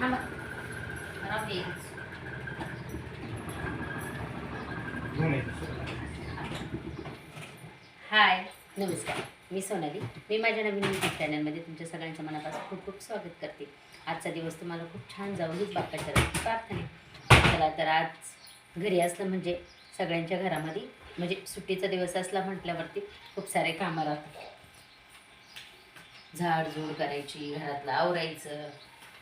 हाय नमस्कार, मी सोनाली. मी माझ्या नवीन यूट्यूब चॅनलमध्ये तुमच्या सगळ्यांचं मनापासून खूप खूप स्वागत करते. आजचा दिवस तुम्हाला खूप छान जाऊन हीच बाप्पा करायची प्रार्थना. चला तर आज घरी असलं म्हणजे सगळ्यांच्या घरामध्ये म्हणजे सुट्टीचा दिवस असला म्हटल्यावरती खूप सारे कामं राहतात. झाडझूड करायची, घरातलं आवरायचं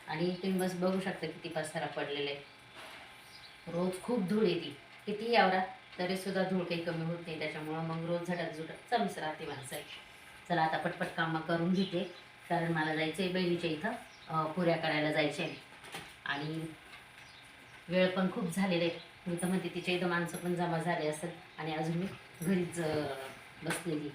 आणि तुम्ही बस बघू शकता किती पसारा पडलेला आहे. रोज खूप धूळ येते, कितीही आवरा तरीसुद्धा धूळ काही कमी होत नाही. त्याच्यामुळं मग रोज झटाझुट चालूच राहते माणसाची. चला आता पटपट कामं करून घेते, कारण मला जायचं आहे बहिणीच्या इथं पुऱ्या करायला जायचे आहे आणि वेळ पण खूप झालेला आहे. मी तर म्हणते तिच्या इथं माणसं पण जमा झाले असेल आणि अजून मी घरीच बसलेली.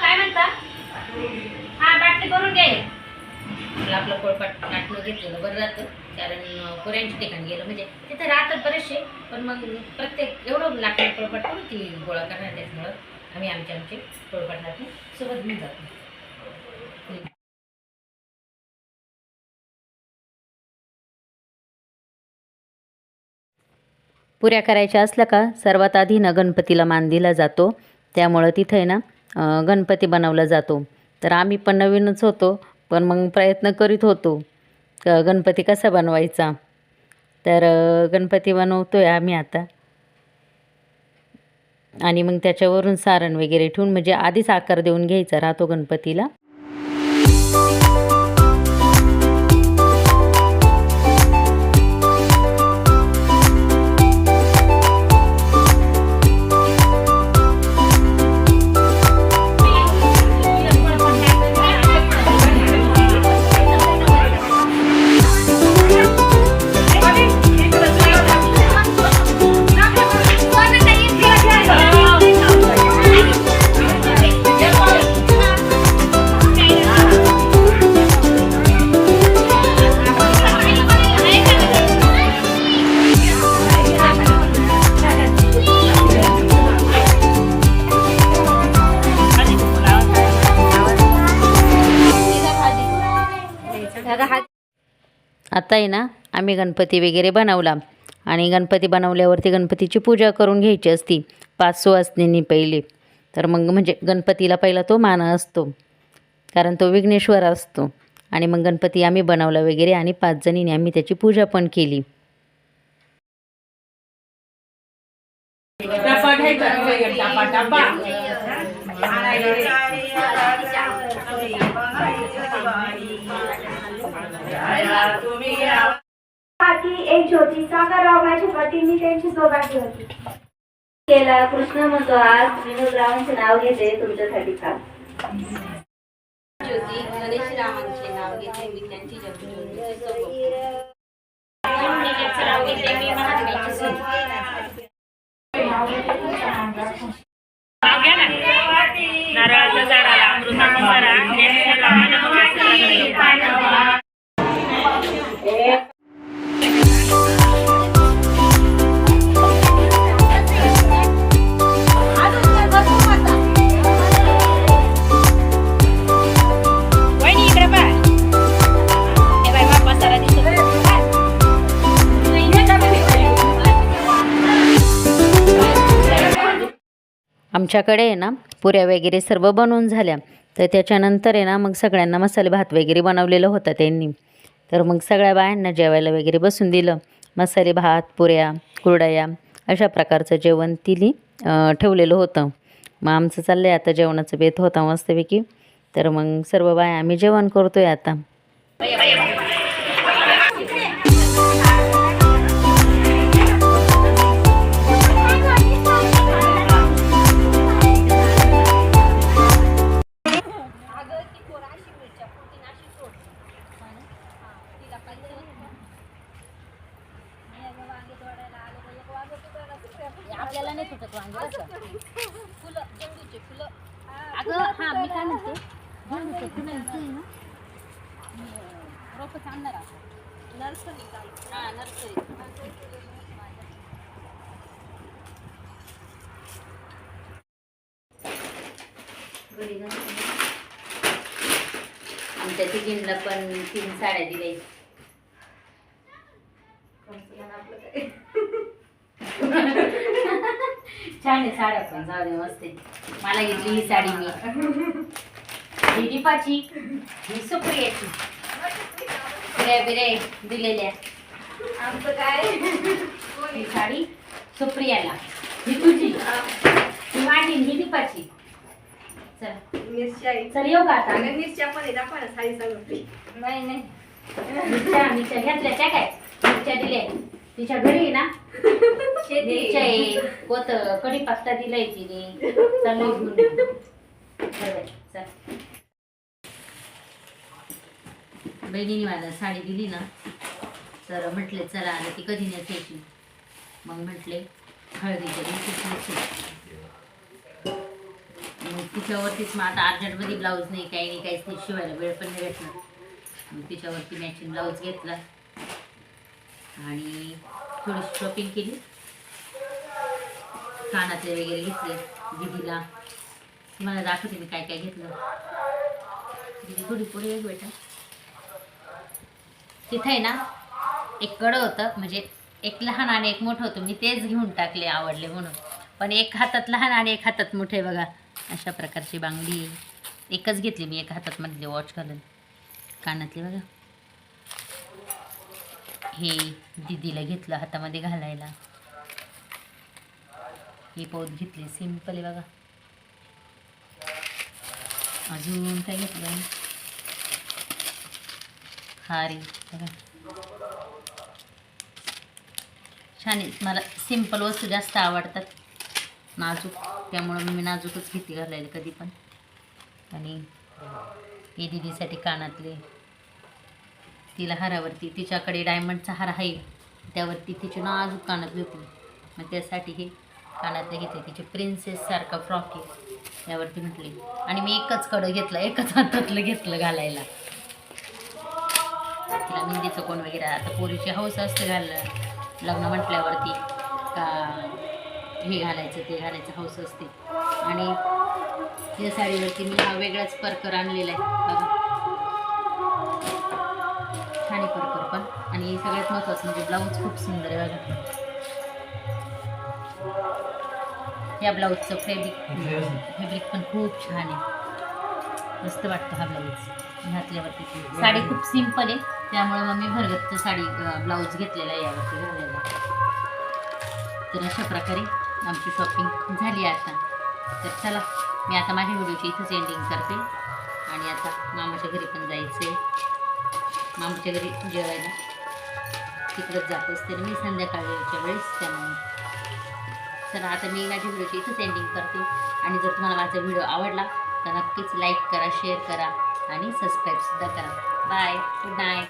काय म्हणता? हा बाटली करून घे. मला आपलं पोळपाट नाटणं घेतलेलं बरं राहतं, कारण पुऱ्यांच्या ठिकाणी गेलं म्हणजे तिथे राहतात बरेचसे, पण मग प्रत्येक एवढं लागतं पोळपाट करून ती गोळा करणार. त्याच्यामुळं आम्ही आमचे पोळपाट नाटणे सोबत घेऊन जातो. पुऱ्या करायच्या असल्या का सर्वात आधी ना गणपतीला मान दिला जातो. त्यामुळं तिथं आहे ना गणपती बनवला जातो. तर आम्ही पण नवीनच होतो, पण मग प्रयत्न करीत होतो गणपती कसा बनवायचा. तर गणपती बनवतो आहे आम्ही आता. आणि मग त्याच्यावरून सारण वगैरे ठेवून म्हणजे आधीच आकार देऊन घ्यायचा राहतो गणपतीला. आता आहे ना आम्ही गणपती वगैरे बनवला आणि गणपती बनवल्यावरती गणपतीची पूजा करून घ्यायची असती 5 सुवासिनींनी पहिले. तर मग म्हणजे गणपतीला पहिला तो मान असतो, कारण तो विघ्नेश्वर असतो. आणि मग गणपती आम्ही बनवला वगैरे आणि 5 जणींनी आम्ही त्याची पूजा पण केली. एक ज्योती सागरराव माझ्या पतींनी त्यांची सौभाग्य होती. केला कृष्ण म्हणतो आज विनोदरावांचे नाव घेते तुमच्यासाठी का. ज्योती गणेश रावांचे नाव घेते, मी त्यांची नारळाच्या झाडाला अमृताचा सरा आमच्याकडे आहे ना पुऱ्या वगैरे सर्व बनवून झाल्या. तर त्याच्यानंतर आहे ना मग सगळ्यांना मसाले भात वगैरे बनवलेलं होतं त्यांनी. तर मग सगळ्या बायांना जेवायला वगैरे बसून दिलं. मसाले भात, पुऱ्या, कुरडया अशा प्रकारचं जेवण तिने ठेवलेलं होतं. मग आमचं चाललं आहे आता जेवणाचं बेत होता मस्तपैकी. तर मग सर्व बाया आम्ही जेवण करतो आहे आता. आपल्याला नाही सुटत वांगे फुलं अगं हा मी काय म्हणते झेंडूचे फुलं इथे आहे ना रोपं आणणार आपण नर्सरी हा नर्सरी आमच्या तिघींना पण 3 साड्या दिल्या छान आहे साड्या पण जाऊ दे मस्त आहे. मला घेतली ही साडी मी ही दीपाची ही सुप्रियाची बिरे बिरे दिलेल्या आमचं काय ही साडी सुप्रियाला ही तुझी ही माझी ही दीपाची चल मिरच्या चल येऊ का आता मिरच्या पण आहे दाखवा ना साडी सांगते नाही नाही मिरच्या घेतल्या त्या काय मिरच्या दिल्या तिच्या घरी आहे ना मिरच्या आहे कोत कढीपत्ता दिलाय तिने चालू घेऊन बरोबर चल बहिणीने मला साडी दिली ना तर म्हटले चला आता ती कधी नेसायची मग म्हटले हळदीच्या दिवशीच नेसू मग तिच्यावरतीच मग आता अर्जंटमध्ये ब्लाऊज नाही काही नाही काहीच नाही शिवायला वेळ पण नाही भेटणार मग तिच्यावरती मॅचिंग ब्लाऊज घेतला आणि थोडीशी शॉपिंग केली कानातले वगैरे घेतले दीदीला तुम्हाला दाखवते मी काय काय घेतलं दीदी थोडी पुढे एक बेटा तिथे आहे ना एक कडं होतं म्हणजे एक लहान आणि एक मोठं होतं मी तेच घेऊन टाकले आवडले म्हणून पण एक हातात लहान आणि एक हातात मोठे बघा अशा प्रकारची बांगडी एकच घेतली मी एक हातात मधले वॉच घालून कानातले बघा हे दीदीला घेतलं हातामध्ये घालायला ही पोत घेतली सिंपल आहे बघा अजून काय घेतलं हारी बघा छान आहे मला सिंपल वस्तू जास्त आवडतात नाजूक त्यामुळं मी नाजूकच घेते घालायला कधी पण आणि हे दीदीसाठी कानातले तिला हारावरती तिच्याकडे डायमंडचा हार आहे त्यावरती तिची नाजूक कानातली होती मग त्यासाठी हे कानातले घेतले तिचे प्रिन्सेससारखा फ्रॉक आहे त्यावरती म्हटले आणि मी एकच कडं घेतलं एकच हातातलं घेतलं घालायला तिला मेहंदीचं कोण वगैरे आता पोरीची हौस असते घालणं लग्न म्हटल्यावरती का हे घालायचं ते घालायचं हौस असते आणि या साडीवरती मी हा वेगळाच परकर आणलेला आहे बघा छान आहे परकर पण आणि सगळ्यात महत्त्वाचं म्हणजे ब्लाऊज खूप सुंदर आहे बघा या ब्लाऊजचं फॅब्रिक पण खूप छान आहे मस्त वाटतं हा ब्लाऊज घातल्यावरती साडी खूप सिंपल आहे त्यामुळे मग मी भरगतचं साडी ब्लाऊज घेतलेला आहे यावरती घालायला तर अशा प्रकारे आमची शॉपिंग झाली आता तर चला मी आता माझ्या व्हिडिओची इथंच एंडिंग करते आणि आता मामाच्या घरी पण जायचं आहे मामाच्या घरी जेवायला तिकडंच जात असते मी संध्याकाळच्या वेळेस त्यामुळे चला आता मी माझ्या व्हिडिओची इथंच एंडिंग करते आणि जर तुम्हाला माझा व्हिडिओ आवडला तर नक्कीच लाईक करा शेअर करा आणि सबस्क्राईबसुद्धा करा बाय गुड नाईट